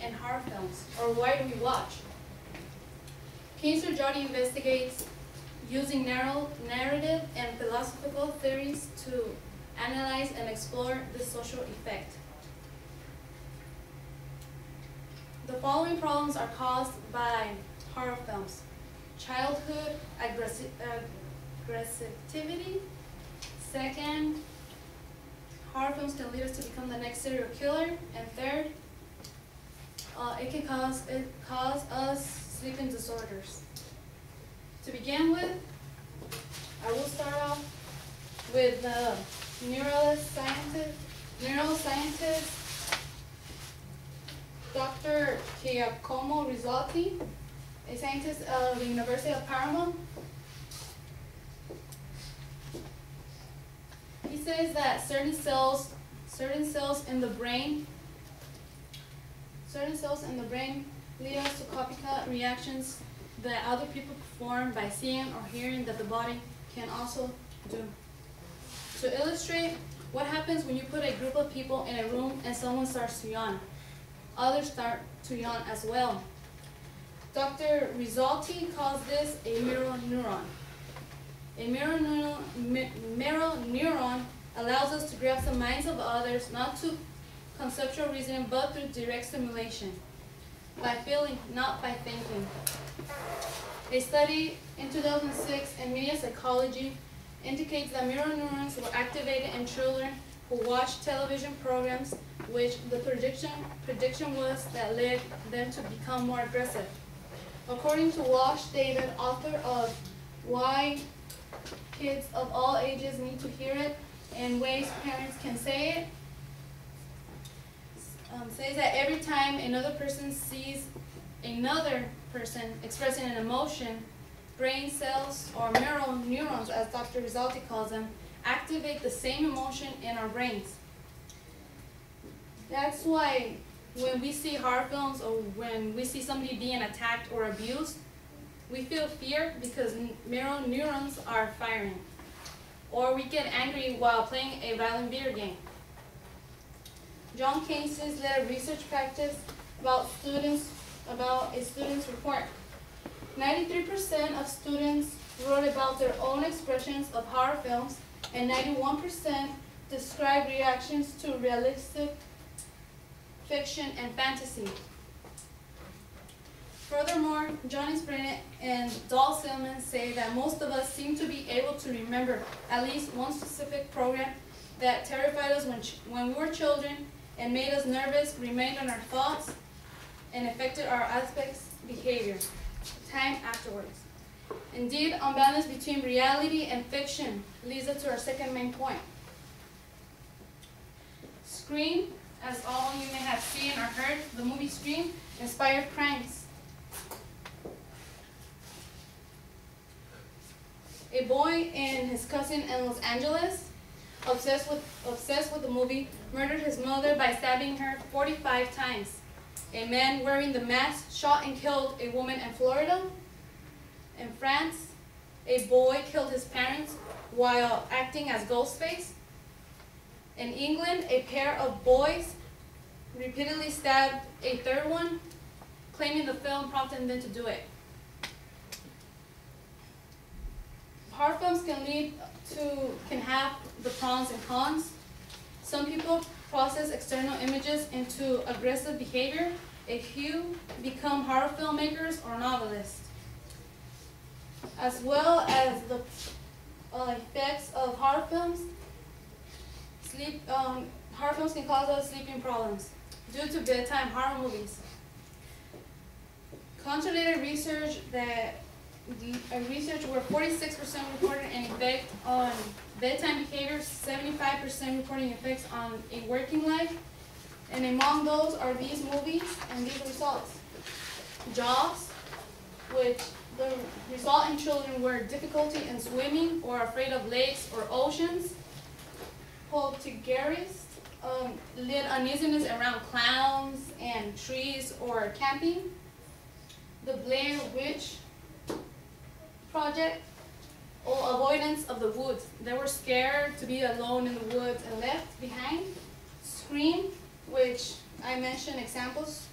in horror films, or why do we watch? Cancer Jody investigates using narrative and philosophical theories to analyze and explore the social effect. The following problems are caused by horror films: childhood aggressivity. Second, horror films can lead us to become the next serial killer. And third, it can cause us sleeping disorders. To begin with, I will start off with the neuroscientist Dr. Giacomo Rizzotti, a scientist of the University of Parma. He says that certain cells in the brain lead us to copycat reactions that other people perform by seeing or hearing that the body can also do. To illustrate, what happens when you put a group of people in a room and someone starts to yawn? Others start to yawn as well. Dr. Rizzotti calls this a mirror neuron. A mirror neuron allows us to grasp the minds of others, not through conceptual reasoning, but through direct stimulation, by feeling, not by thinking. A study in 2006 in media psychology indicates that mirror neurons were activated in children who watched television programs, which the prediction was that led them to become more aggressive. According to Walsh David, author of Why Kids of All Ages Need to Hear It and Ways Parents Can Say It, says that every time another person sees another person expressing an emotion, brain cells, or mirror neurons, as Dr. Rizzotti calls them, activate the same emotion in our brains. That's why when we see horror films or when we see somebody being attacked or abused, we feel fear because mirror neurons are firing. Or we get angry while playing a violent video game. John Casey led a research practice about a student's report. 93% of students wrote about their own expressions of horror films, and 91% described reactions to realistic fiction and fantasy. Furthermore, Johnny Sprinet and Dahl Silman say that most of us seem to be able to remember at least one specific program that terrified us when we were children and made us nervous, remained on our thoughts, and affected our aspects behavior time afterwards. Indeed, unbalance between reality and fiction leads us to our second main point. Scream, as all you may have seen or heard, the movie Scream inspired crimes. A boy and his cousin in Los Angeles, obsessed with the movie, murdered his mother by stabbing her 45 times. A man wearing the mask shot and killed a woman in Florida. In France, a boy killed his parents while acting as Ghostface. In England, a pair of boys repeatedly stabbed a third one, claiming the film prompted them to do it. Horror films can have the pros and cons. Some people process external images into aggressive behavior. A few become horror filmmakers or novelists. As well as the effects of horror films, horror films can cause us sleeping problems due to bedtime horror movies. Contrary to research where 46% reported an effect on bedtime behavior, 75% reporting effects on a working life, and among those are these movies and these results. Jaws, which the result in children were difficulty in swimming or afraid of lakes or oceans. Poltergeist, led uneasiness around clowns and trees or camping. The Blair Witch Project, or avoidance of the woods. They were scared to be alone in the woods and left behind. Scream, which I mentioned examples,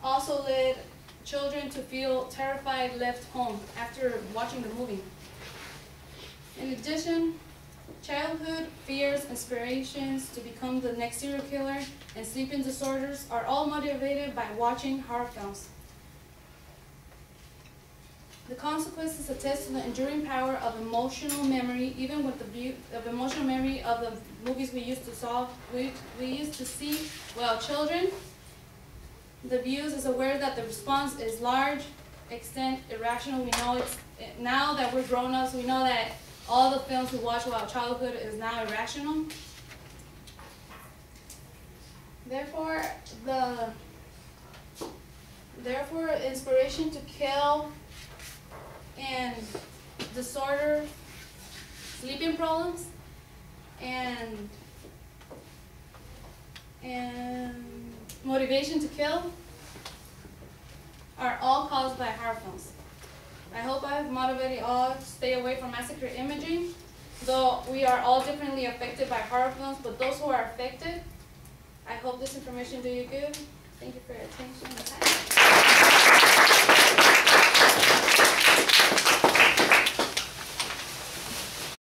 also led children to feel terrified left home after watching the movie. In addition, childhood fears, inspirations to become the next serial killer, and sleeping disorders are all motivated by watching horror films. The consequences attest to the enduring power of emotional memory, even with the view of emotional memory of the movies we used to see while children. The views is aware that the response is large, extent, irrational. We know it's, now that we're grown-ups, we know that all the films we watch while childhood is now irrational. Therefore, inspiration to kill and disorder, sleeping problems, and motivation to kill are all caused by horror films. I hope I've motivated you all to stay away from massacre imaging, though we are all differently affected by horror films, but those who are affected, I hope this information do you good. Thank you for your attention and time.